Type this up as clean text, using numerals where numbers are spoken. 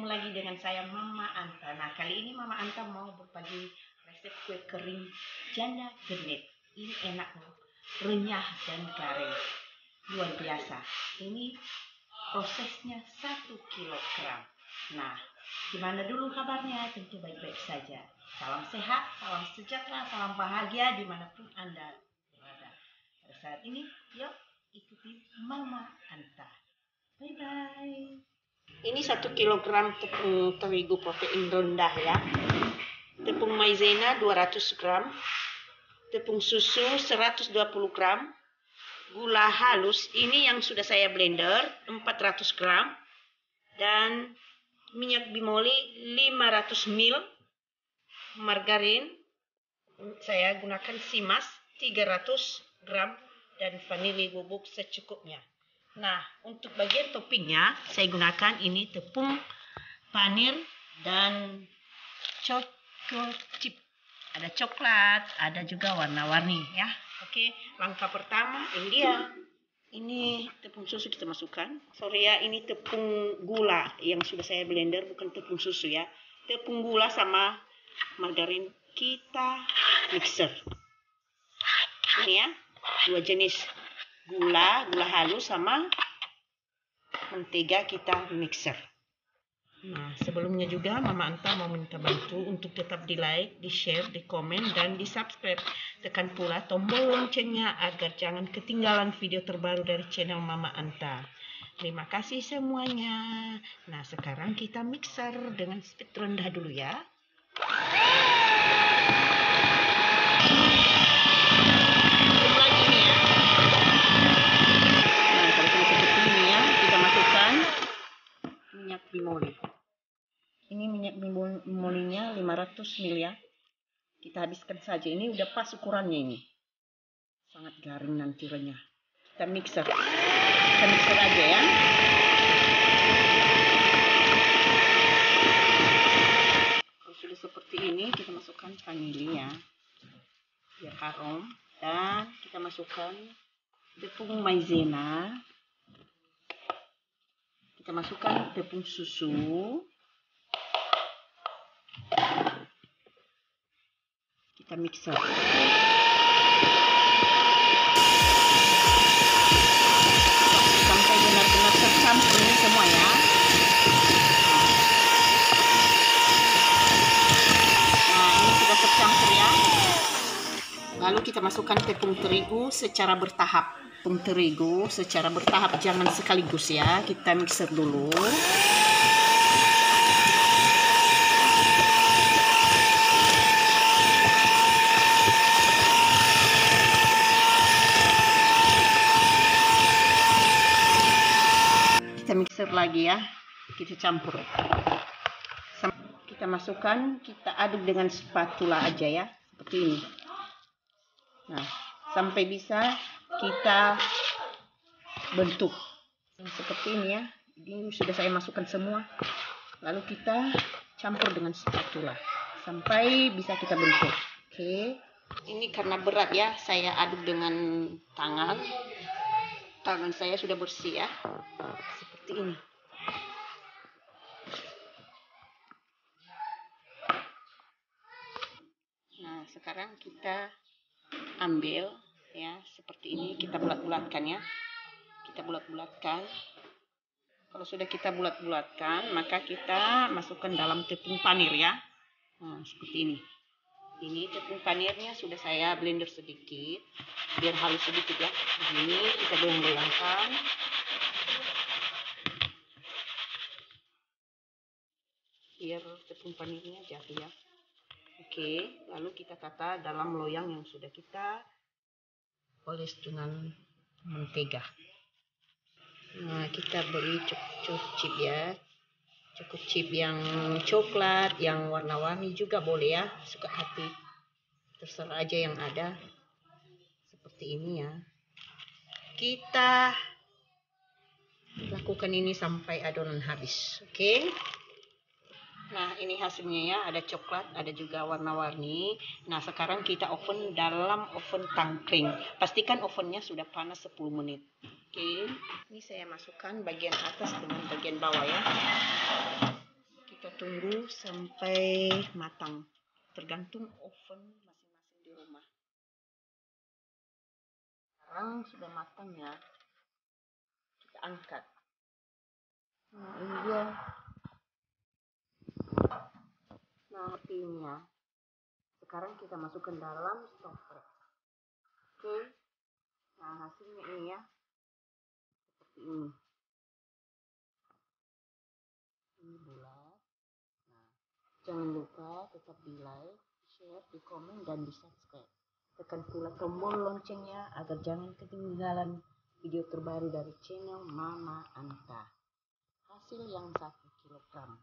ketemu lagi dengan saya Mama Anta. Nah, kali ini Mama Anta mau berbagi resep kue kering janda genit. Ini enak loh, renyah dan garing, luar biasa. Ini prosesnya 1 kilogram. Nah, gimana dulu kabarnya? Tentu baik-baik saja. Salam sehat, salam sejahtera, salam bahagia dimanapun Anda berada. Pada saat ini, yuk ikuti Mama Anta. Bye-bye. Ini 1 kilogram tepung terigu protein rendah ya. Tepung maizena 200 gram. Tepung susu 120 gram. Gula halus ini yang sudah saya blender 400 gram. Dan minyak bimoli 500 ml. Margarin saya gunakan Simas 300 gram. Dan vanili bubuk secukupnya. Nah, untuk bagian toppingnya, saya gunakan ini tepung panir dan choco chip. Ada coklat, ada juga warna-warni ya. Oke, langkah pertama ini dia. Ini tepung susu kita masukkan. Sorry ya, ini tepung gula yang sudah saya blender, bukan tepung susu ya. Tepung gula sama margarin kita mixer. Ini ya, dua jenis gula halus sama mentega kita mixer. Nah, sebelumnya juga Mama Anta mau minta bantu untuk tetap di like, di share, di komen, dan di subscribe. Tekan pula tombol loncengnya agar jangan ketinggalan video terbaru dari channel Mama Anta. Terima kasih semuanya. Nah, sekarang kita mixer dengan speed rendah dulu ya. Minyak bimoli. Ini minyak bimolinya 500 ml ya. Kita habiskan saja. Ini udah pas ukurannya ini. Sangat garing nanti renyah. Kita mixer. Kita mixer aja ya. Kalau sudah seperti ini, kita masukkan vanili ya. Biar harum. Dan kita masukkan tepung maizena. Kita masukkan tepung susu. Kita mixer. Sampai benar-benar tercampur ini semua ya. Nah, ini sudah tercampur ya. Lalu kita masukkan tepung terigu secara bertahap. Tepung terigu secara bertahap, jangan sekaligus ya. Kita mixer dulu. Kita mixer lagi ya. Kita campur. Kita masukkan, kita aduk dengan spatula aja ya. Seperti ini. Nah, sampai bisa kita bentuk seperti ini ya. Ini sudah saya masukkan semua. Lalu kita campur dengan spatula sampai bisa kita bentuk. Oke. Ini karena berat ya, saya aduk dengan tangan. Tangan saya sudah bersih ya. Seperti ini. Nah, sekarang kita ambil ya, seperti ini. Kita bulat-bulatkan ya. Kita bulat-bulatkan. Kalau sudah kita bulat-bulatkan, maka kita masukkan dalam tepung panir ya. Nah, seperti ini. Ini tepung panirnya sudah saya blender sedikit, biar halus sedikit ya. Begini kita goyang-goyangkan. Biar tepung panirnya jadi ya. Oke, lalu kita tata dalam loyang yang sudah kita oles dengan mentega. Nah, kita beri cukup chip ya. Cukup chip yang coklat, yang warna-warni juga boleh ya. Suka hati. Terserah aja yang ada. Seperti ini ya. Kita lakukan ini sampai adonan habis. Oke. Nah, ini hasilnya ya. Ada coklat, ada juga warna-warni. Nah, sekarang kita oven dalam oven tangkring. Pastikan ovennya sudah panas 10 menit. Oke, ini saya masukkan bagian atas dengan bagian bawah ya. sampai matang, tergantung oven masing-masing di rumah. Sekarang sudah matang ya, kita angkat. Nah ini dia. Nah apinya sekarang kita masukkan dalam stopper. Oke. Nah hasilnya ini ya, seperti ini. Ini bulat. Nah, jangan lupa tetap di like, share, di komen, dan di subscribe. Tekan pula tombol loncengnya agar jangan ketinggalan video terbaru dari channel Mama Anta. Hasil yang 1 kilogram.